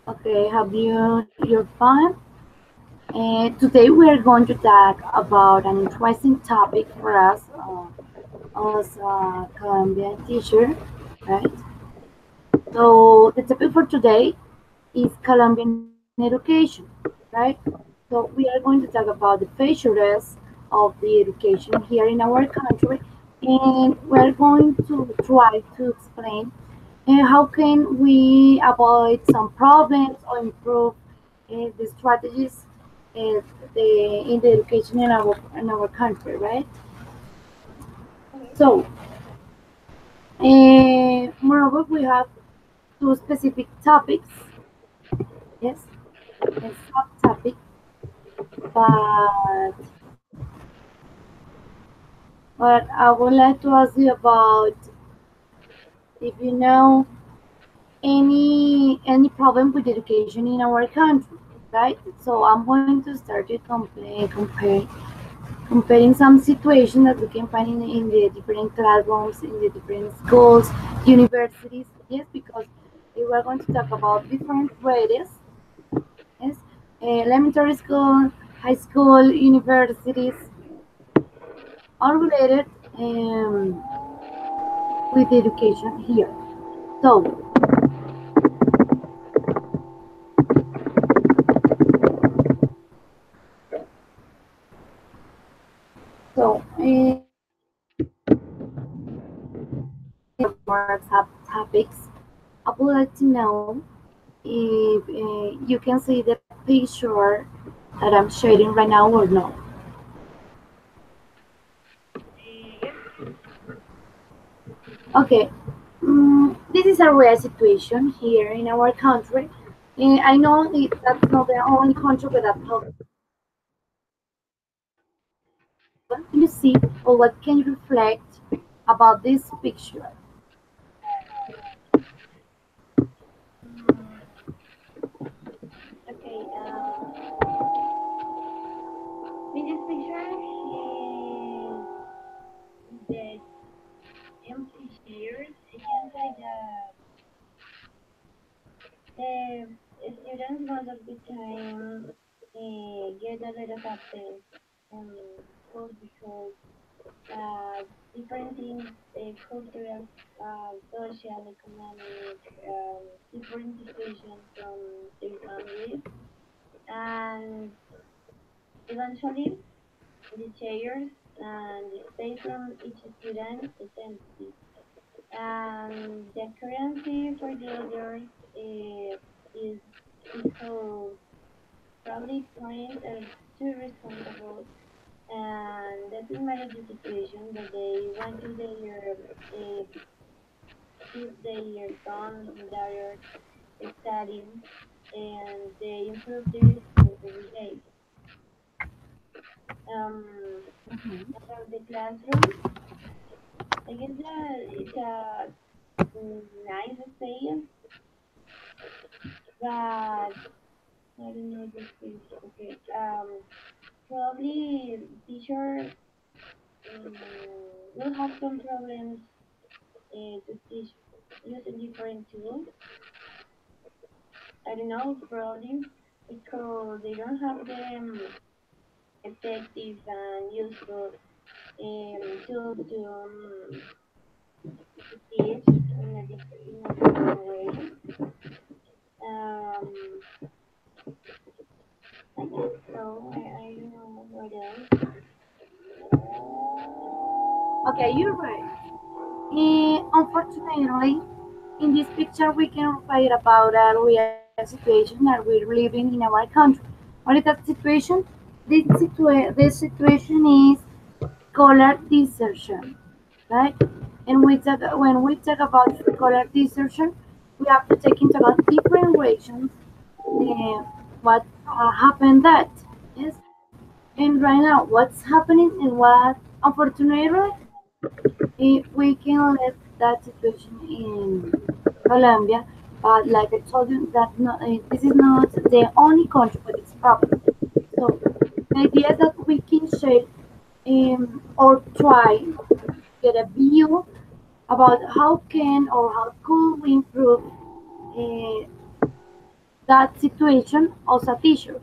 Okay, have you're fine? Today we are going to talk about an interesting topic for us as a Colombian teacher, right? So the topic for today is Colombian education, right? So we are going to talk about the features of the education here in our country, and we're going to try to explain how can we avoid some problems or improve the strategies uh, in the education in our country, right? So, moreover, we have two specific topics, yes, and subtopics, but I would like to ask you about if you know any problem with education in our country, right? So I'm going to start to comparing some situations that we can find in the different classrooms, in the different schools, universities. Yes, because we are going to talk about different grades. Yes, elementary school, high school, universities, all related um, with education here. So, more topics. I would like to know if you can see the picture that I'm sharing right now or no. Okay, this is a real situation here in our country. I know that's not the only country with that problem. Can you see or what can you reflect about this picture? Okay, in this picture is the empty chairs. You can say that the students most of the time get a lot of absence in school because different things, cultural, social, economic, different situations from their families, and eventually the chairs and the space from each student is empty. And the currency for the others is because probably parents are too responsible and doesn't matter the situation, but they want to keep their sons and daughters studying and they improve their skills every day. Um, about the classroom, I guess that it's a nice space, but I don't know the space. Okay. Probably teacher um, will have some problems to teach using different tools. I don't know, probably because they don't have the effective and useful tools to teach in a different way. Um, I guess so. I don't know what else. Okay, you're right. Unfortunately, in this picture, we can write about a real situation that we're living in our country. What is that situation? This situation is scholar desertion, right? And when we talk about scholar desertion, we have to take into account different reasons what happened that. Yes, and right now, what's happening and what, unfortunately, we can let that situation in Colombia, but like I told you, this is not the only country with this problem. So the idea is that we can share or try to get a view about how can or how could we improve uh, that situation as a teacher.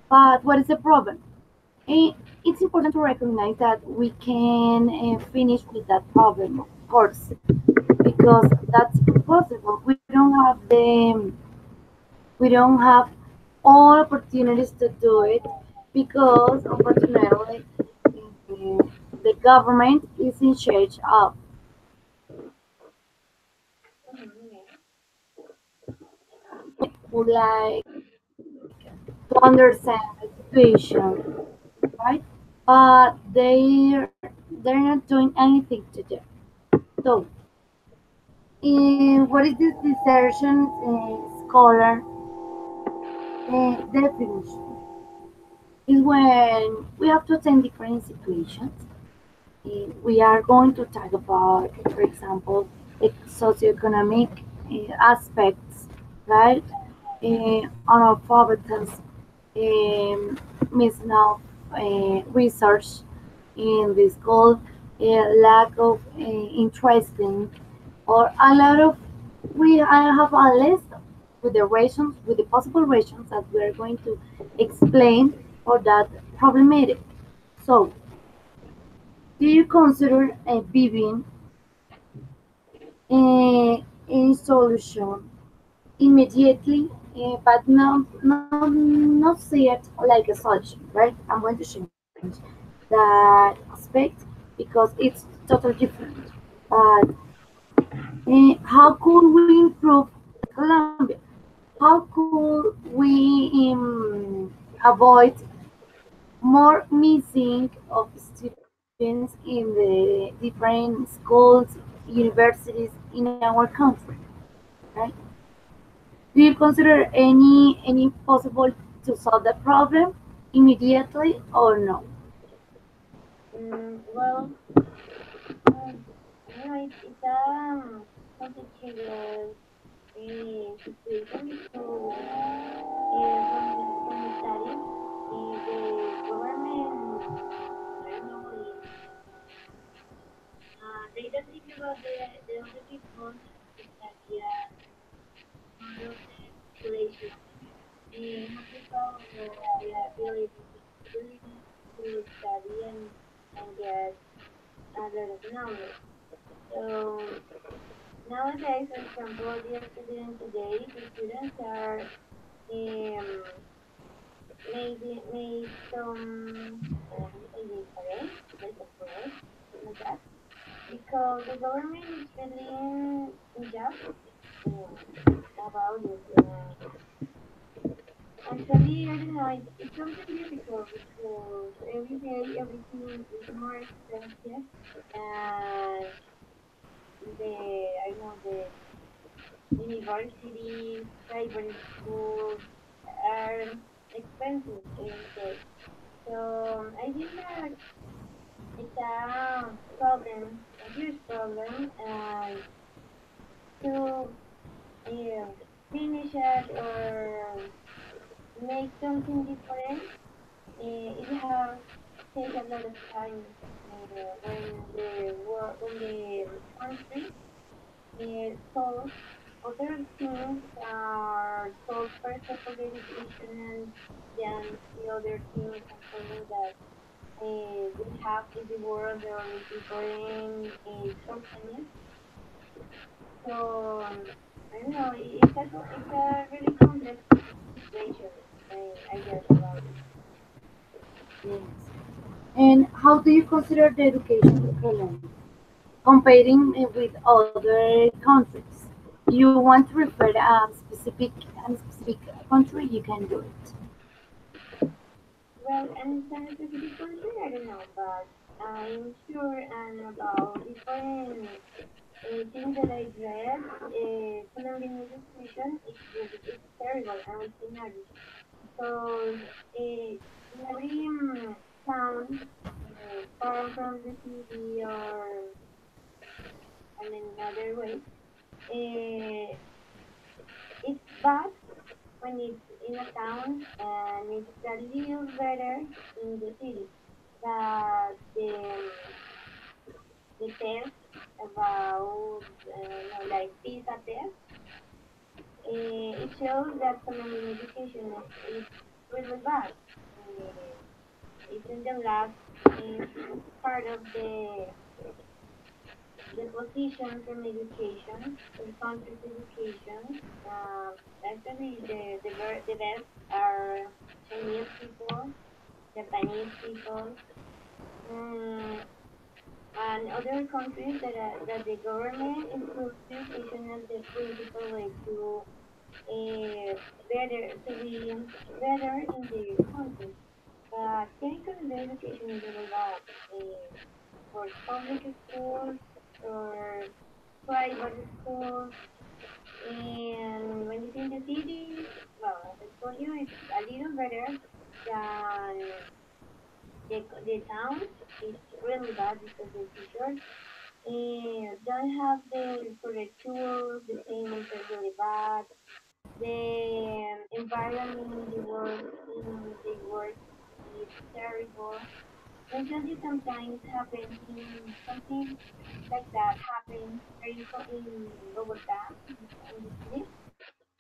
But what is the problem? Eh, it's important to recognize that we can finish with that problem, of course, because that's impossible. We don't have all opportunities to do it because unfortunately the government is in charge of Yeah. would like to understand the situation, right? But they're not doing anything to do. So, what is this desertion scholar definition? Is when we have to attend different situations. We are going to talk about, for example, socioeconomic aspects, right? Analphabetism, missing of research in the school, lack of interest in, or a lot of. I have a list with the rations, with the possible rations that we are going to explain for that problematic. So, do you consider Vivian a solution immediately, but not see it like a solution, right? I'm going to change that aspect because it's totally different. But how could we improve Colombia? How could we avoid more missing of students in the different schools, universities in our country, right? Do you consider any possible to solve the problem immediately or no? Well, you know, it's a complicated situation because from the study, the government, I don't know, they don't think about the other people that study part of the population. Most people the ability to study and get a lot of knowledge. So nowadays, for example, the students are made some how do you say this like a break like that because the government is really unjust about it. Actually, I don't know. It's something difficult because every day everything is more expensive, and I know the universities, private schools are expensive every day. So I think that it's a problem, a huge problem, and to uh, finish it or make something different, it has take a lot of time when the country solves other things are solved, for example, the education, and then the other things and problems that we have in the world or in different companies. So I don't know. It's a really complex situation. I guess about it. Yes. And how do you consider the education in Colombia comparing with other countries? You want to refer a specific country, you can do it. Well, and some specific country, I don't know, but I'm sure and about different things that I read. Colombian education it's terrible and it's scenario. So in every town, far from the city or in another way, uh, it's bad when it's in a town and it's a little better in the city. That the test about no, like PISA test it shows that Colombian education is really bad. It's in the last part of the position from education, the country's education. Actually, the best are Chinese people, Japanese people, um, and other countries that the government improves education as the principal way to better to be better in the country. But technical education is all about for public schools or private schools. And when it's in the city, well, as I told you, it's a little better than the towns. It's really bad because the teachers don't have the correct tools, the payments are really bad, the environment in the work is terrible. Recently, sometimes happens in something like that happens in Bogota, in the city,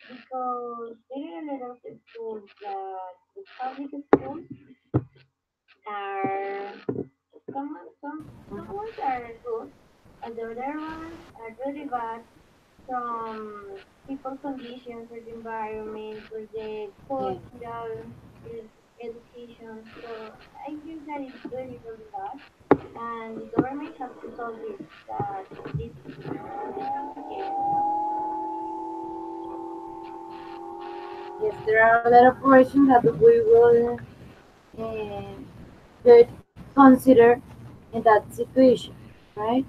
because there are a lot of schools that the public schools are some ones are good, and the other ones are really bad from people conditions for the environment, for the Yeah. cultural education. So I think that is really, really bad. And the government has to solve this, that this complicated. Yes, there are a lot of questions that we will uh, could consider in that situation, right?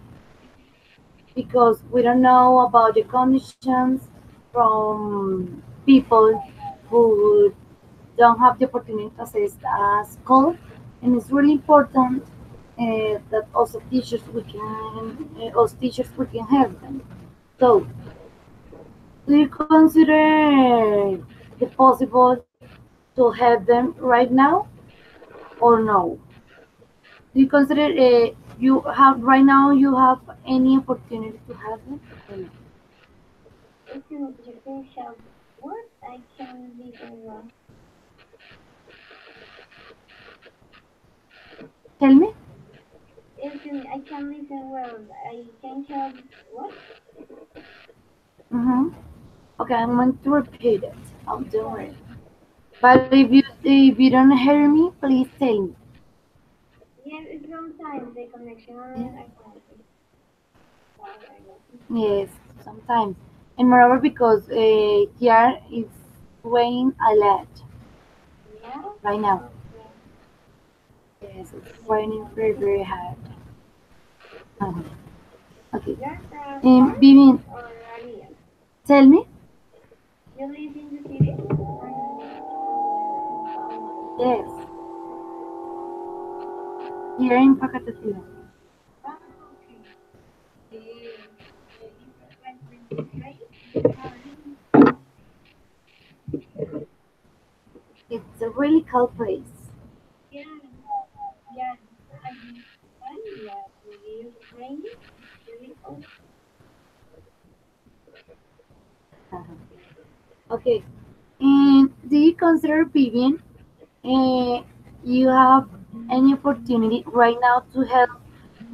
Because we don't know about the conditions from people who don't have the opportunity to access a school, and it's really important that also teachers us teachers we can help them. So, do you consider the possible to help them right now or no? Do you consider you have right now you have any opportunity to help them or no? Excuse me, could you please help? What? I can listen well. Tell me. Excuse me, I can listen well. I can help. What? Mm-hmm. Okay, I'm going to repeat it. Don't Yeah. worry. But if you don't hear me, please tell me. Yeah, it's sometimes the connection Yeah? I can't. I know. Yes, sometimes. And moreover, because here it's raining a lot Yeah? right now. Okay. Yes, it's raining very, Yeah. very hard. Uh-huh. Okay. You're from Paris Vivian, or Aria? tell me. You live in the city? Yes, here in Pacatativa. Ah, okay. Is it like really great? It's a really cold place. Yeah, yeah. I think fine. Yeah, it is raining. Really cold. Uh-huh. Okay. And do you consider, Vivian, uh, you have any opportunity right now to help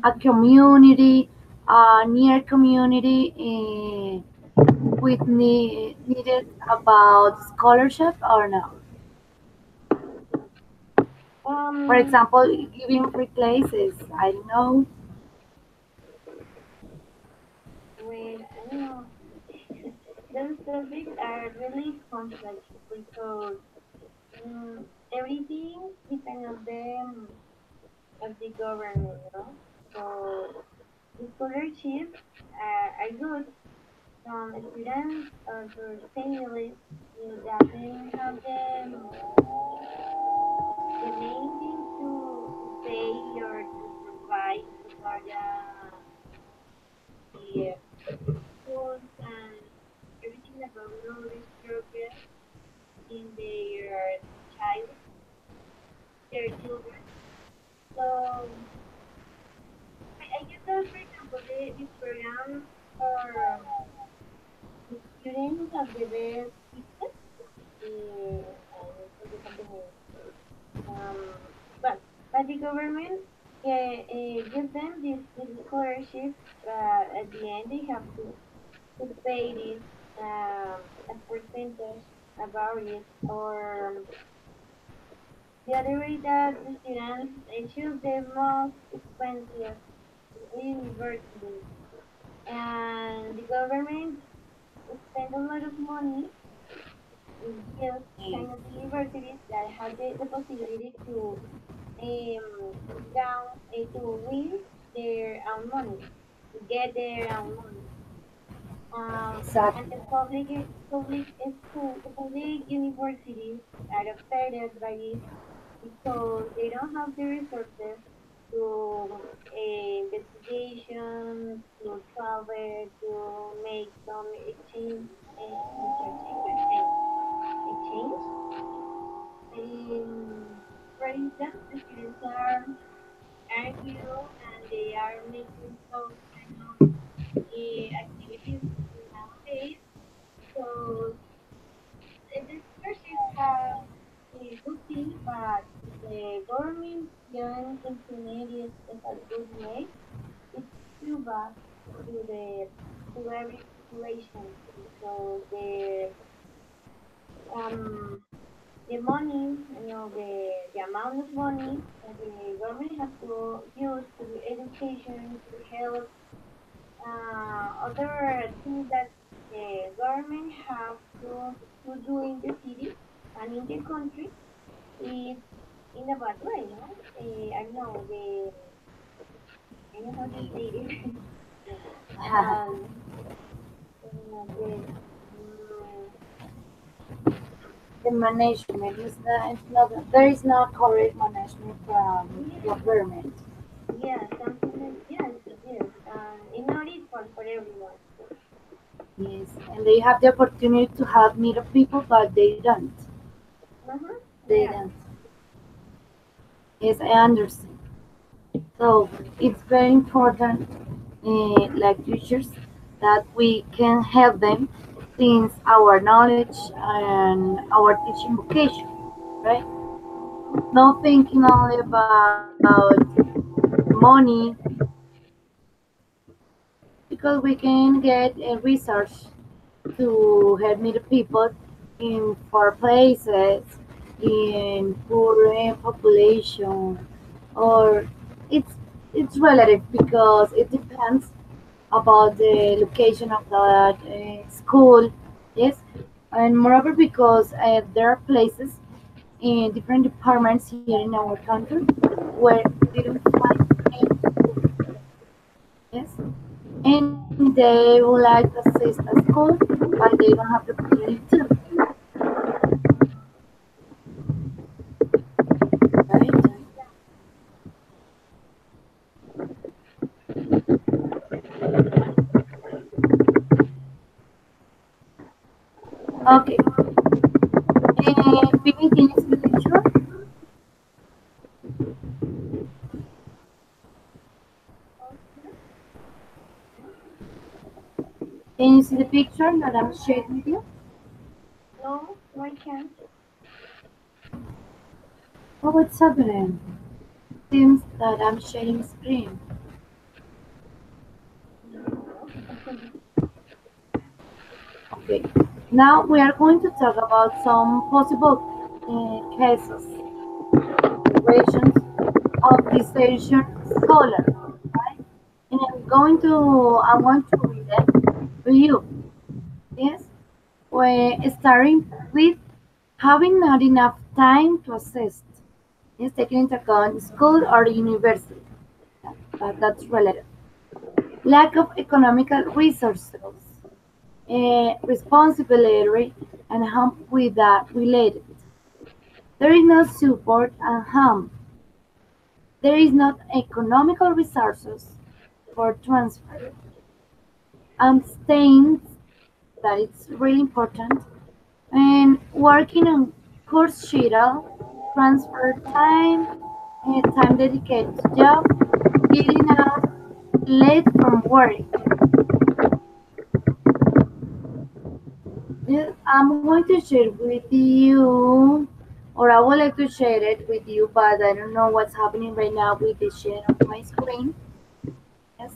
a community, a near community, with needed about scholarship or no? For Um, example, giving free places. I don't know. well, I don't know. Those topics are really complex because everything depends on of the government, you know. So the scholarships are good. Some students or for families will definitely have the main thing to pay or to provide for the schools and everything about knowledge progress in child their children. So I guess that for example the program for the students have the best system, and for the company. Um, but but the government gives them this scholarship, but at the end they have to pay this a percentage about it, or the other way that the students choose the most expensive universities, and the government spend a lot of money in just Yes. kind of universities that have the possibility to down to win their own money, to get their own money. And Exactly. the public school, the public universities are affected by this because they don't have the resources to investigation, to travel, to make some exchange, exchange. For instance, the students are argue and they are making those kind of activities nowadays. So the scholarships are a good thing, but the government don't implement it in a good way. It's too bad to the to every population because um the money, the amount of money that the government has to use to do education, to help other things that the government have to do in the city and in the country is in a bad way, no? I know I know how to say it. um, the, The management is not there is no correct management from yeah, government. yeah, something like yes, yes, it's not equal for everyone. Yes, and they have the opportunity to help needy people, but they don't. Uh-huh. They Yeah. don't. Yes, I understand. So it's very important, like teachers, that we can help them since our knowledge and our teaching vocation, right? Not thinking only about money, because we can get a research to help meet people in poor places, in poor population, or it's it's relative because it depends about the location of that school, yes, and moreover because there are places in different departments here in our country where they don't find any school, yes, and they would like to assist a school, but they don't have the opportunity to, right? Okay. Vivi, can you see the picture? Can you see the picture that I'm sharing with you? No, no, I can't. Oh, what's happening? Seems that I'm sharing screen. Okay. Now we are going to talk about some possible cases, situations of this Asian scholar, right? And I want to read them to you. Yes, we're starting with having not enough time to assist. Yes, taking into account school or university, but that's relative. Lack of economical resources, responsibility, and harm with that related. There is no support and harm. There is not economical resources for transfer. And staying that it's really important and working on course schedule, transfer time, time dedicated to job, getting out late from work. Yes, I'm going to share with you, or I would like to share it with you, but I don't know what's happening right now with the share of my screen. Yes.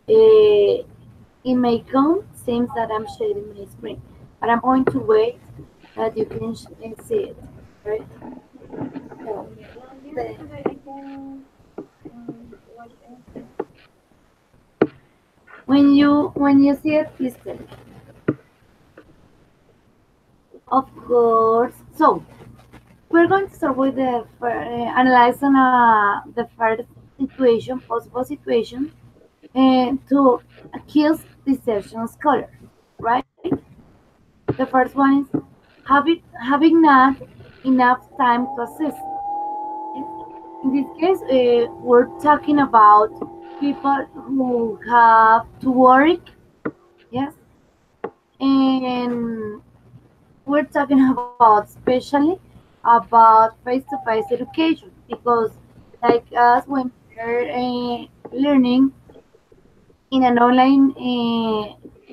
Uh, in my account, seems that I'm sharing my screen, but I'm going to wait that you can see it. Right? So, Okay. No, yes, the, because I can watch anything. when you see it, please tell me. Of course. So, we're going to start with analyzing the first situation, possible situation, to kill desertion scholar, right? The first one is having not enough time to assist. Yes. In this case, we're talking about people who have to work, yes, and we're talking about especially about face-to-face education because like us when we're learning in an online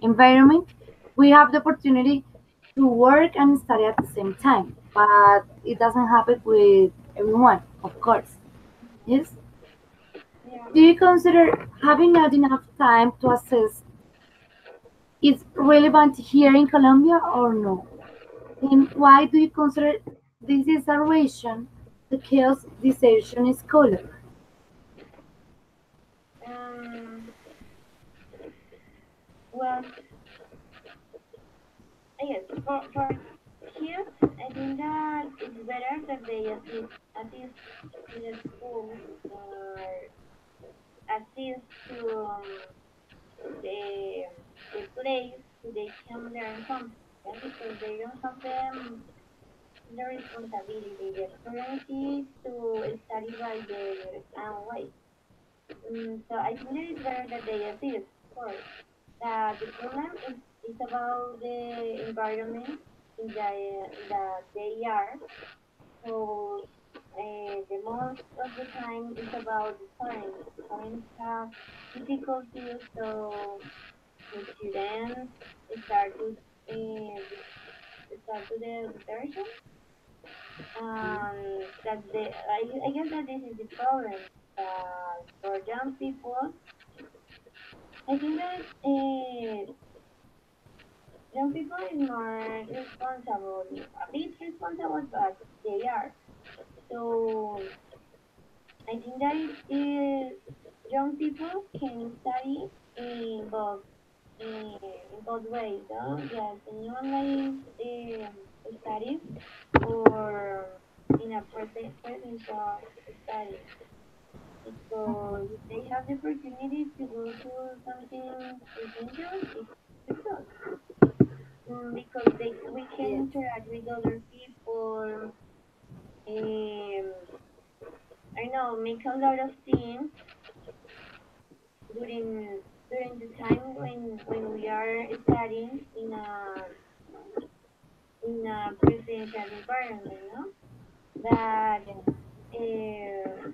environment we have the opportunity to work and study at the same time but it doesn't happen with everyone of course. Yes. Yeah. Do you consider having not enough time to assess is relevant here in Colombia or no? And why do you consider this is a reason the chaos desertion scholar? Um. Well, yes. For kids, I think that it's better that they assist in the school or assist to the the place so they can learn something. Yeah? Because they don't have the responsibility, the authority to study by their own way. So I think that it's better that they assist, of course. That the problem is about the environment in that they are. So the most of the time it's about the parents. Parents have difficulties, so the students start to start to the depression. That's I guess that this is the problem. For young people, I think that young people is more responsible, a bit responsible, but they are. So I think that young people can study in both ways. Yes, in online studies or in a presential study. Because if they have the opportunity to go to something presential, it's good. Because we Yes. can interact with other people. I know, make a lot of things during the time when we are studying in a presential environment, no? That uh,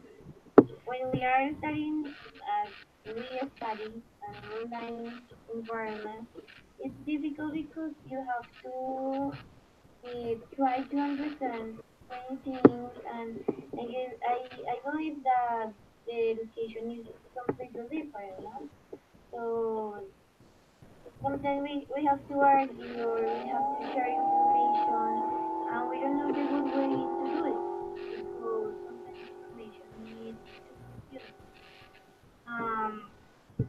when we are studying as we study an online environment, it's difficult because you have to try to understand many things, and I believe that the education is completely different, no? So sometimes we have to argue or we have to share information, and we don't know the good way to do it because sometimes information is confusing.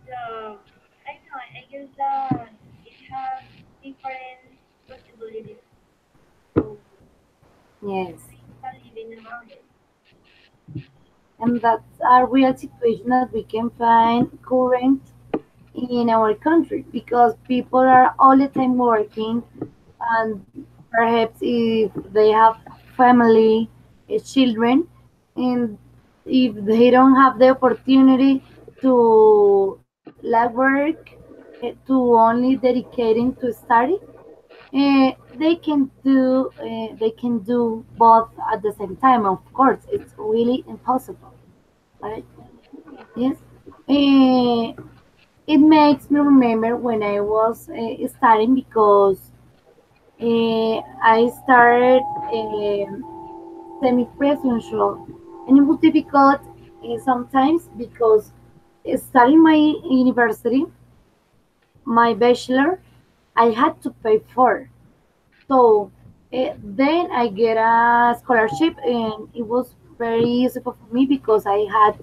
So I know I guess that it has different possibilities to Yes. make a living about it. And that's a real situation that we can find current in our country because people are all the time working and perhaps if they have family, children, and if they don't have the opportunity to like work, to only dedicating to study, they can do both at the same time. Of course, it's really impossible, right? Yes. It makes me remember when I was studying because I started semi-presential, and it was difficult sometimes because studying my university, my bachelor, I had to pay for. So then I get a scholarship, and it was very useful for me because I had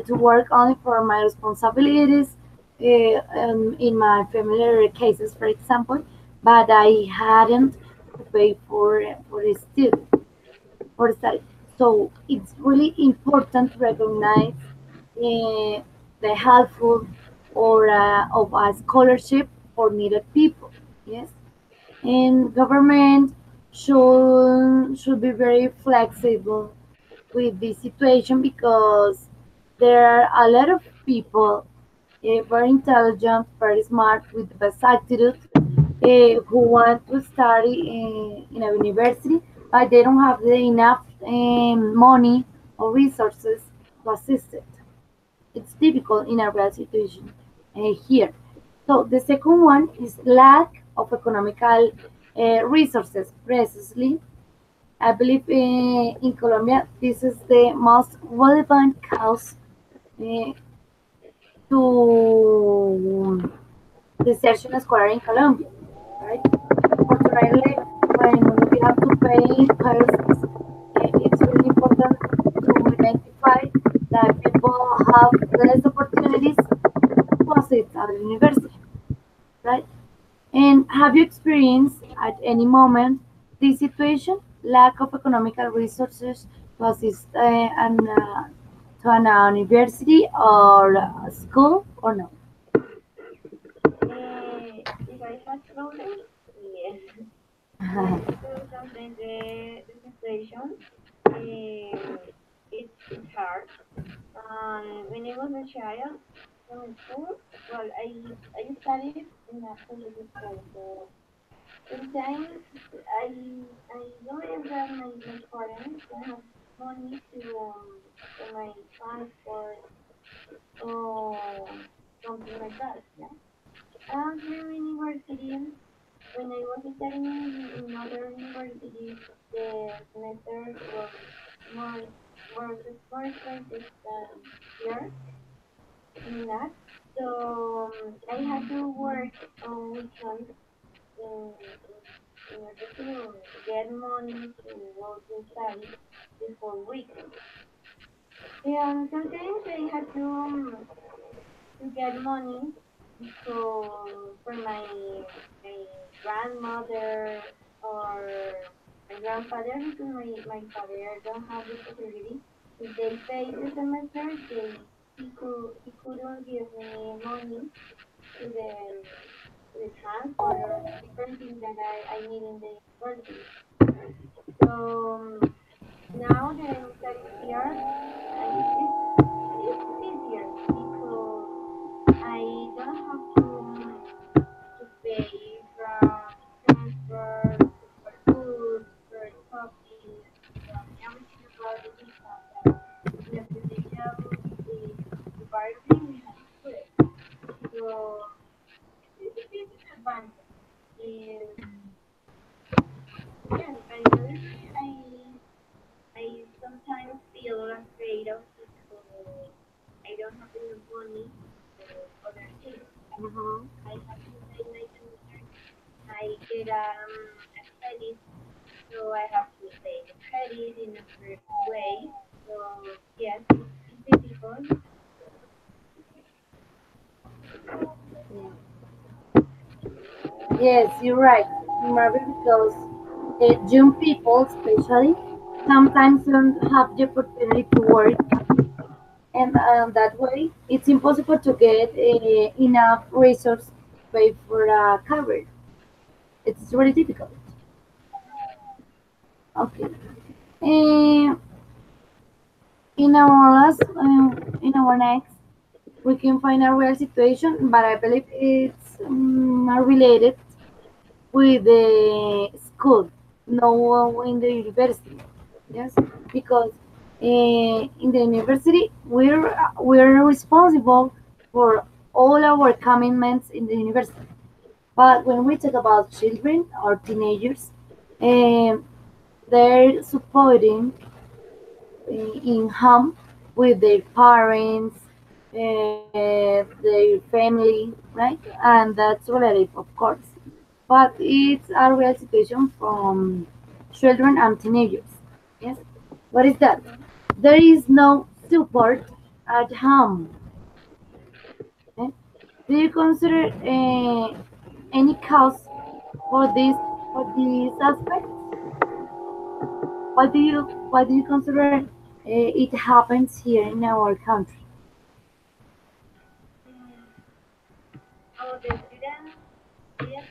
to work only for my responsibilities in my family cases, for example, but I hadn't to pay for the student for study. So it's really important to recognize the helpful or of a scholarship for needed people. Yes, and government should be very flexible with this situation because there are a lot of people very intelligent, very smart, with the best attitude, who want to study in a university, but they don't have the enough money or resources to assist it. It's difficult in a real situation here. So the second one is lack of economical resources. Precisely, I believe in Colombia, this is the most relevant cause uh, to desertion escolar in Colombia, right? Unfortunately, when we have to pay persons, it's really important to identify that people have less opportunities to assist at the university, right? And have you experienced at any moment this situation, lack of economical resources to assist to an university or a school or no? If I had problems, yes. Yes, because sometimes the situation it's hard. When I was a child from school, well, I studied in a public school, so sometimes I believe that my parents don't have money to for my transport or something like that. Yeah. And through university, when I was studying in other universities, the semester was more more expensive than here in that. So I had to work on weekends in order to get money to go to study before weekends. And sometimes I had to get money for my grandmother or my grandfather because my father don't have the possibility. If they pay the semester, he couldn't give me money to the transport or different things that I need in the university. So now that I'm studying here, it's easier because I don't have to pay from transport, for food, for coffee, from everything about the visa. In a presidential university, we have to put it. So it's a big advantage. Yes, but honestly, I sometimes feel afraid of because I don't have enough money for other things. Mhm. I have to pay my semester. I get a credit, so I have to pay the credit in a first way. So yes, it's difficult. Yes, you're right. Maybe because young people, especially, sometimes don't have the opportunity to work, and that way it's impossible to get enough resource to pay for a cover. It's really difficult. Okay. Uh, in our next, we can find a real situation, but I believe it's related with the school, no in the university. Yes, because in the university we're responsible for all our commitments in the university. But when we talk about children or teenagers, um, they're supporting in home with their parents, their family, right? And that's relative, of course. But it's a real situation from children and teenagers. Yes. What is that? There is no support at home. Okay? Do you consider any cause for this aspect? Why do you consider it happens here in our country? About the students, yes,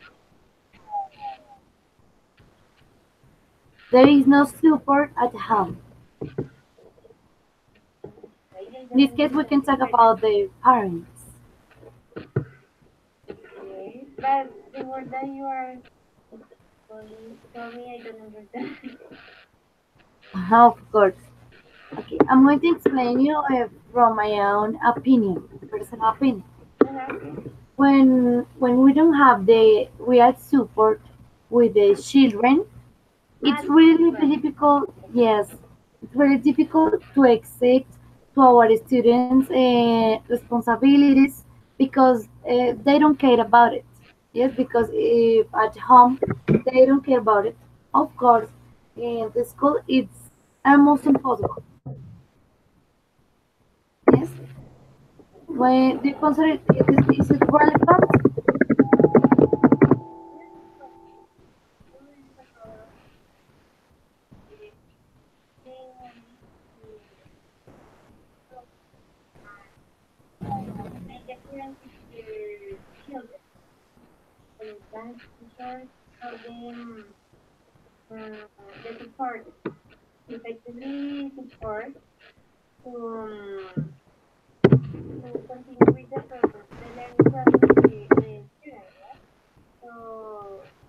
There is no support at home. I In this don't case, we can understand talk the question. about the parents. Okay, but the word that you are told me, I don't understand. Of course. Okay, I'm going to explain you from my own opinion, personal opinion. Okay. When we don't have the real support with the children, Ah, it's the really children. difficult. Yes, it's really difficult to accept to our students responsibilities because they don't care about it. Yes, because if at home they don't care about it, of course, in the school it's almost impossible. Yes, when do you consider is it relevant? Make a difference with their children. For instance, teachers tell them the support, effectively support to, to continue with the process, the learning process of the student. Yeah? So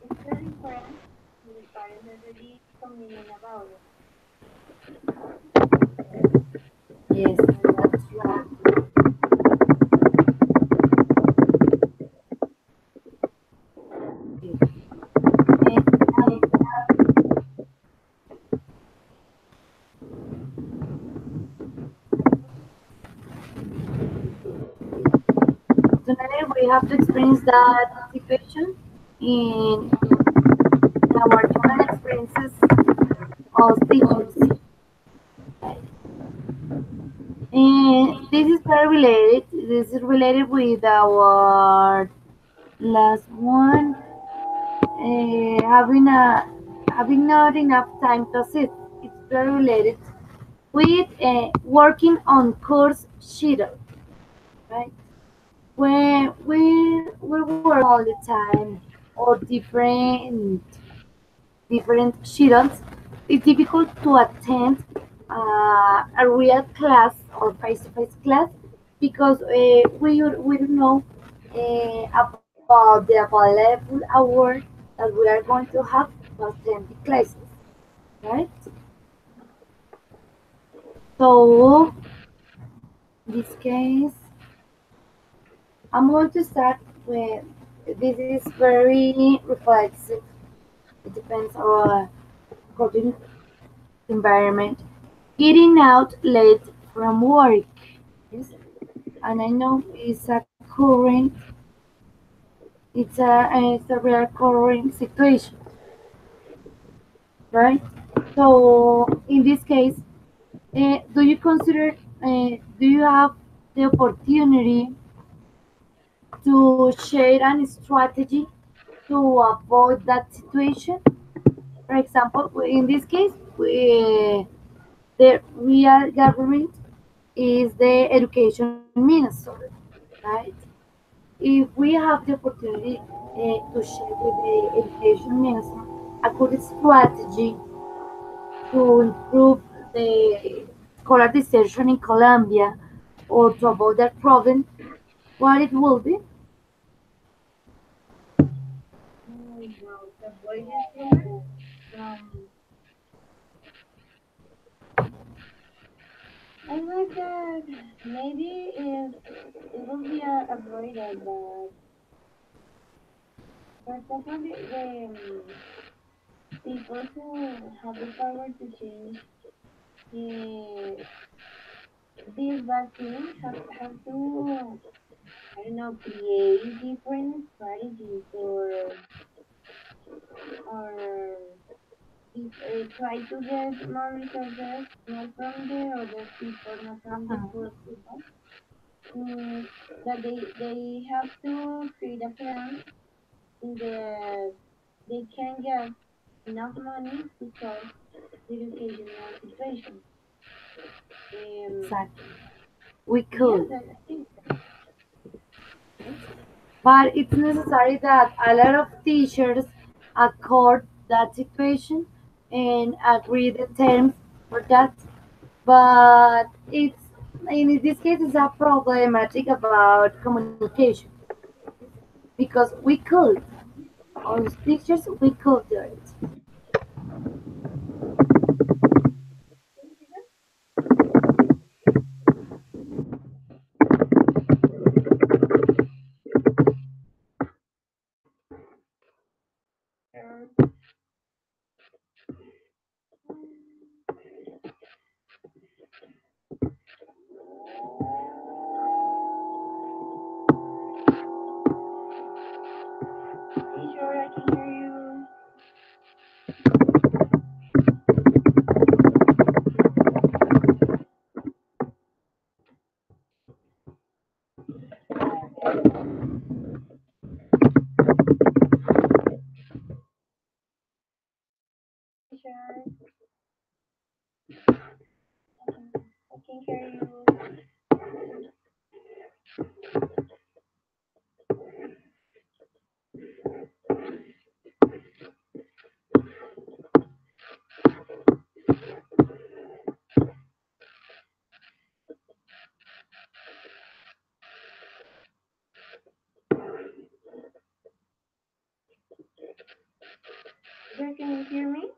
it's very important to the parents already convenient about it. Yes, that's right. Okay. And, today we have to experience that situation in our human experiences of teachers. And this is very related. This is related with our last one, having not enough time to sit. It's very related with working on course schedule, right? When we work all the time or different schedules, it's difficult to attend a real class or face-to-face class because we don't know about the available hour that we are going to have to attend the classes, right? So in this case, I'm going to start with this is very reflexive. It depends on according environment. Eating out late from work. Yes, and I know it's a recurring situation, right? So in this case, do you consider do you have the opportunity to share a strategy to avoid that situation? For example, in this case, the real government is the education minister, right? If we have the opportunity to share with the education minister a good strategy to improve the scholar desertion in Colombia or to avoid that problem, what it will be? Well, the avoid this problem. Um, I like that maybe it will be avoided, but First of all, people who have the power to change uh, this vaccine have to, I don't know, create different strategies or try to get more resources, not from the other people, not from the Uh-huh. poor people. Mm, that they have to create a plan in the they can get enough money to solve the educational situation. Exactly. We Yes, could. I think But it's necessary that a lot of teachers accord that situation and agree the terms for that. But it's in this case it's a problematic about communication because we could, as teachers, we could do it. um, sure I can hear you. Sure, I can hear you. Sure, can you hear me?